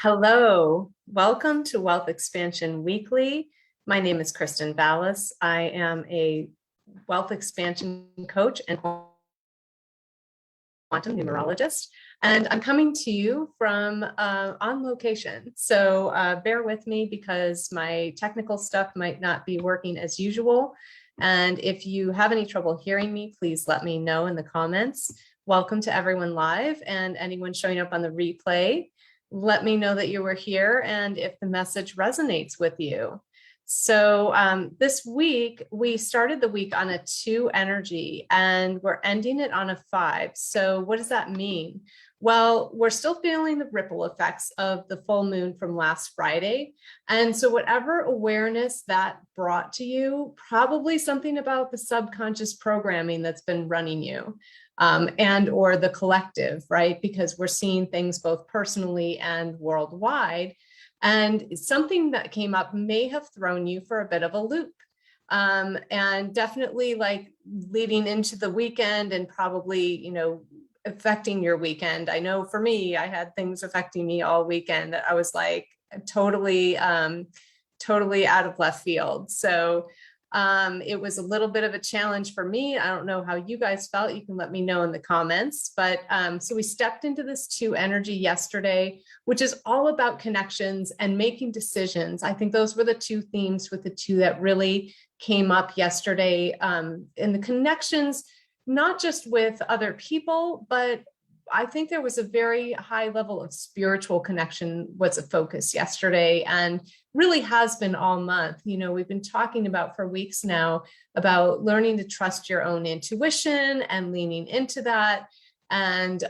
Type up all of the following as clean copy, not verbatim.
Hello, welcome to Wealth Expansion Weekly. My name is Kristen Vallis. I am a wealth expansion coach and quantum numerologist, and I'm coming to you from on location. So bear with me because my technical stuff might not be working as usual. And if you have any trouble hearing me, please let me know in the comments. Welcome to everyone live and anyone showing up on the replay. Let me know that you were here and if the message resonates with you. So this week, we started the week on a 2 energy and we're ending it on a 5. So what does that mean? Well, we're still feeling the ripple effects of the full moon from last Friday. And so whatever awareness that brought to you, probably something about the subconscious programming that's been running you. And or the collective, right? Because we're seeing things both personally and worldwide. And something that came up may have thrown you for a bit of a loop. And definitely like leading into the weekend and probably, affecting your weekend. I know for me, I had things affecting me all weekend. I was like totally out of left field. So it was a little bit of a challenge for me. I don't know how you guys felt. You can let me know in the comments. But so we stepped into this 2 energy yesterday, which is all about connections and making decisions. I think those were the 2 themes with the 2 that really came up yesterday. And the connections, not just with other people, but I think there was a very high level of spiritual connection was a focus yesterday and really has been all month. We've been talking about for weeks now about learning to trust your own intuition and leaning into that and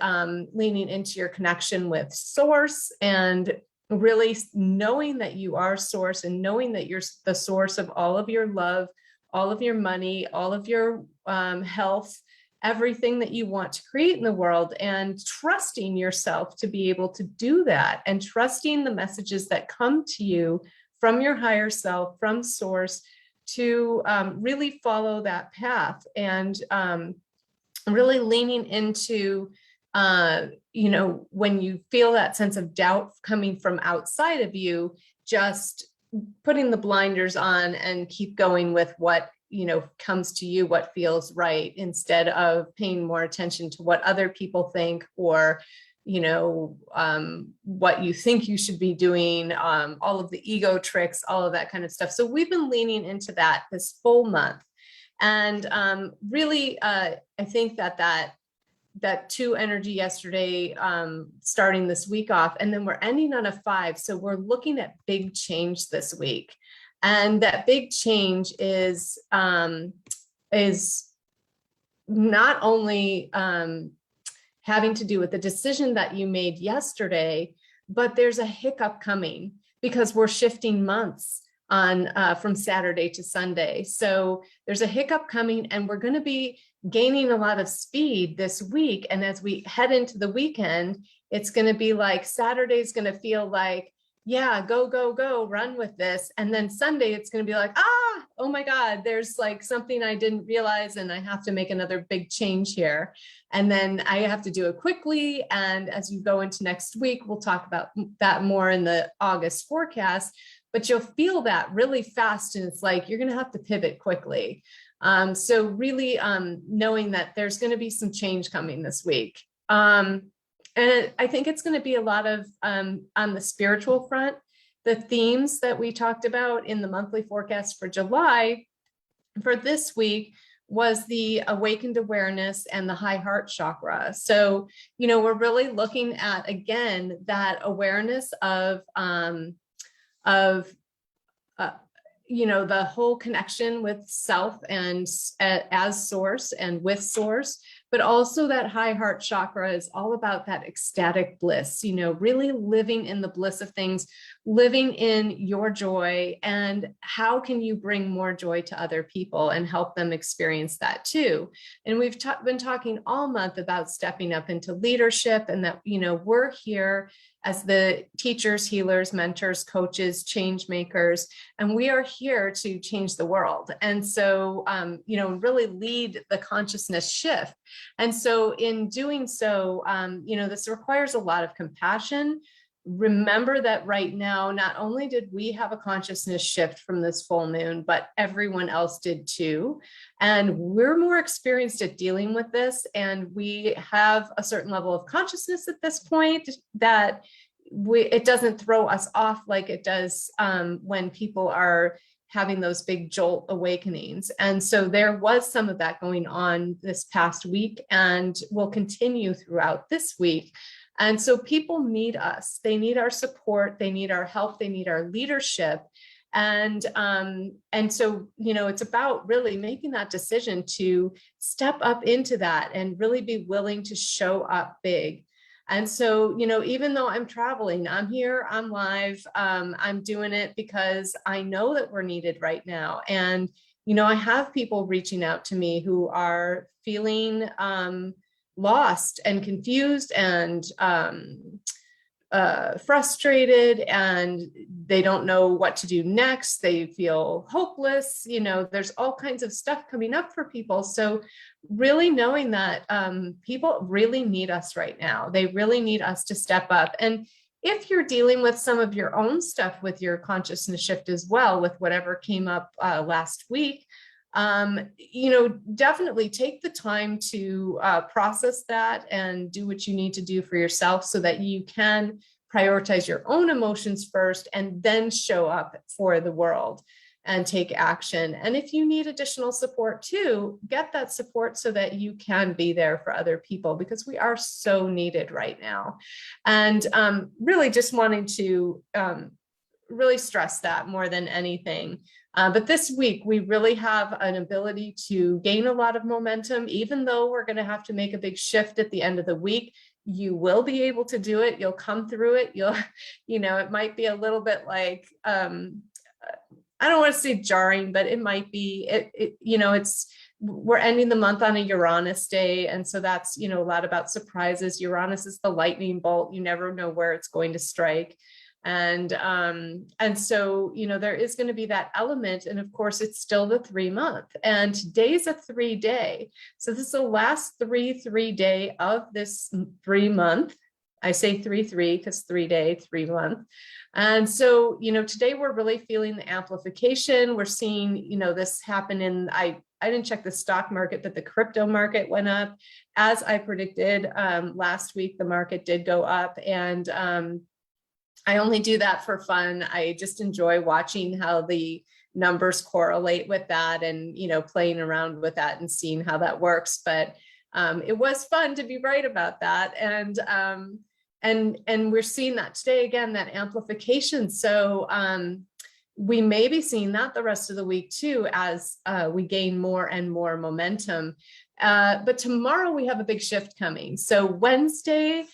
leaning into your connection with source and really knowing that you are source and knowing that you're the source of all of your love, all of your money, all of your health, everything that you want to create in the world, and trusting yourself to be able to do that and trusting the messages that come to you from your higher self, from source, to really follow that path and really leaning into, when you feel that sense of doubt coming from outside of you, just putting the blinders on and keep going with what comes to you, what feels right, instead of paying more attention to what other people think or, what you think you should be doing, all of the ego tricks, all of that kind of stuff. So we've been leaning into that this full month. And really, I think that 2 energy yesterday, starting this week off, and then we're ending on a 5. So we're looking at big change this week. And that big change is not only having to do with the decision that you made yesterday, but there's a hiccup coming because we're shifting months on from Saturday to Sunday. So there's a hiccup coming and we're going to be gaining a lot of speed this week. And as we head into the weekend, it's going to be like Saturday's going to feel like, yeah, go, run with this. And then Sunday, it's going to be like, oh my God, there's like something I didn't realize and I have to make another big change here. And then I have to do it quickly. And as you go into next week, we'll talk about that more in the August forecast, but you'll feel that really fast. And it's like, you're going to have to pivot quickly. So really knowing that there's going to be some change coming this week. And I think it's going to be a lot of on the spiritual front. The themes that we talked about in the monthly forecast for July for this week was the awakened awareness and the high heart chakra. So, we're really looking at, again, that awareness of the whole connection with self and as source and with source, but also that high heart chakra is all about that ecstatic bliss, really living in the bliss of things, living in your joy, and how can you bring more joy to other people and help them experience that too. And we've been talking all month about stepping up into leadership and that, we're here as the teachers, healers, mentors, coaches, change makers, and we are here to change the world. And so, really lead the consciousness shift. And so in doing so, this requires a lot of compassion, remember that right now, not only did we have a consciousness shift from this full moon, but everyone else did too. And we're more experienced at dealing with this. And we have a certain level of consciousness at this point that it doesn't throw us off like it does when people are having those big jolt awakenings. And so there was some of that going on this past week and will continue throughout this week. And so people need us. They need our support. They need our help. They need our leadership. And so, you know, it's about really making that decision to step up into that and really be willing to show up big. And so, you know, even though I'm traveling, I'm here, I'm live, I'm doing it because I know that we're needed right now. And, you know, I have people reaching out to me who are feeling lost and confused and frustrated, and they don't know what to do next. They feel hopeless. You know, there's all kinds of stuff coming up for people. So really knowing that people really need us right now. They really need us to step up. And if you're dealing with some of your own stuff with your consciousness shift as well, with whatever came up last week, you know, definitely take the time to process that and do what you need to do for yourself so that you can prioritize your own emotions first and then show up for the world and take action. And if you need additional support too, get that support so that you can be there for other people, because we are so needed right now. And really just wanting to really stress that more than anything. But this week, we really have an ability to gain a lot of momentum, even though we're going to have to make a big shift at the end of the week. You will be able to do it. You'll come through it. You'll, you know, it might be a little bit like, I don't want to say jarring, but it might be, you know, we're ending the month on a Uranus day. And so that's, you know, a lot about surprises. Uranus is the lightning bolt. You never know where it's going to strike. And so, you know, there is going to be that element. And of course, it's still the 3 month, and today's a 3 day. So this is the last 3 day of this 3 month. I say 3 because 3 day, 3 month. And so, you know, today we're really feeling the amplification. We're seeing, you know, this happen in, I didn't check the stock market, but the crypto market went up. As I predicted last week, the market did go up. And I only do that for fun. I just enjoy watching how the numbers correlate with that and, you know, playing around with that and seeing how that works. But it was fun to be right about that. And we're seeing that today, again, that amplification. So we may be seeing that the rest of the week too, as we gain more and more momentum. But tomorrow we have a big shift coming. So Wednesday,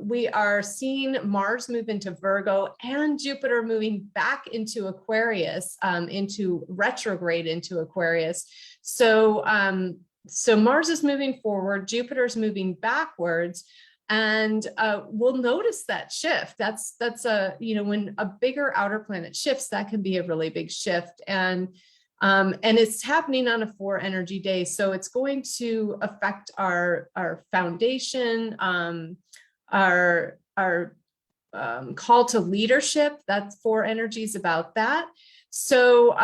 we are seeing Mars move into Virgo and Jupiter moving back into Aquarius, into retrograde into Aquarius. So Mars is moving forward, Jupiter's moving backwards. And we'll notice that shift. That's a, you know, when a bigger outer planet shifts, that can be a really big shift. And it's happening on a 4 energy day. So it's going to affect our foundation, our call to leadership. That's 4 energies about that. So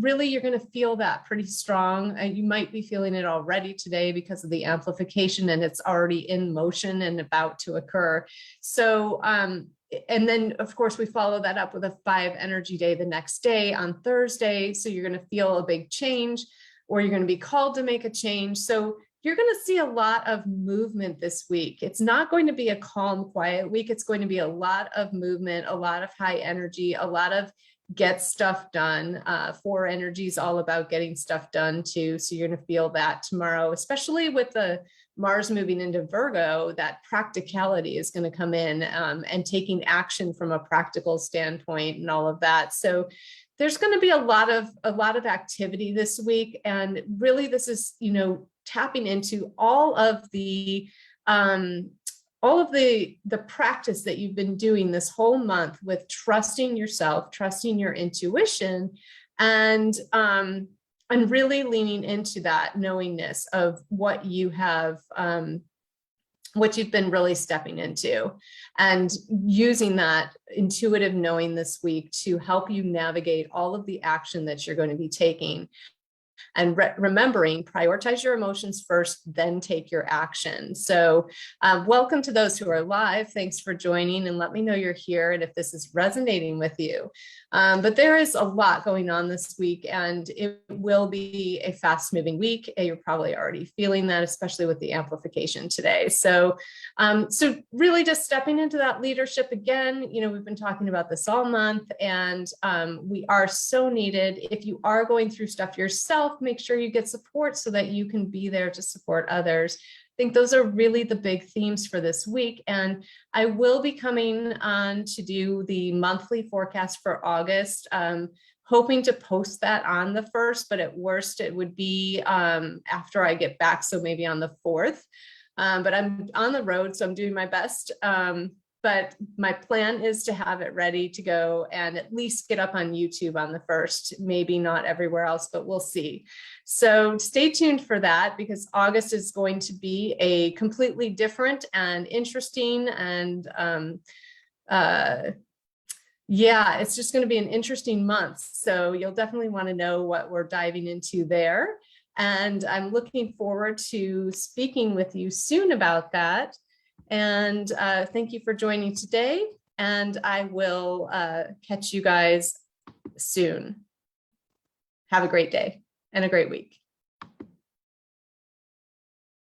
really, you're going to feel that pretty strong. And you might be feeling it already today because of the amplification, and it's already in motion and about to occur. So, and then of course, we follow that up with a 5 energy day the next day on Thursday. So you're going to feel a big change, or you're going to be called to make a change. So you're going to see a lot of movement this week. It's not going to be a calm, quiet week. It's going to be a lot of movement, a lot of high energy, a lot of get stuff done. 4 energy is all about getting stuff done too. So you're going to feel that tomorrow, especially with the Mars moving into Virgo. That practicality is going to come in, and taking action from a practical standpoint and all of that. So there's going to be a lot of activity this week. And really, this is, you know, tapping into all of the practice that you've been doing this whole month with trusting yourself, trusting your intuition, and really leaning into that knowingness of what you have what you've been really stepping into, and using that intuitive knowing this week to help you navigate all of the action that you're going to be taking. And remembering, prioritize your emotions first, then take your action. So welcome to those who are live. Thanks for joining, and let me know you're here and if this is resonating with you. But there is a lot going on this week, and it will be a fast moving week. You're probably already feeling that, especially with the amplification today. So really just stepping into that leadership again. We've been talking about this all month, and we are so needed. If you are going through stuff yourself, make sure you get support so that you can be there to support others. I think those are really the big themes for this week. And I will be coming on to do the monthly forecast for August, hoping to post that on the 1st, but at worst it would be after I get back. So maybe on the 4th, but I'm on the road, so I'm doing my best. But my plan is to have it ready to go and at least get up on YouTube on the 1st, maybe not everywhere else, but we'll see. So stay tuned for that, because August is going to be a completely different and interesting and it's just going to be an interesting month. So you'll definitely want to know what we're diving into there. And I'm looking forward to speaking with you soon about that. And thank you for joining today. And I will catch you guys soon. Have a great day and a great week.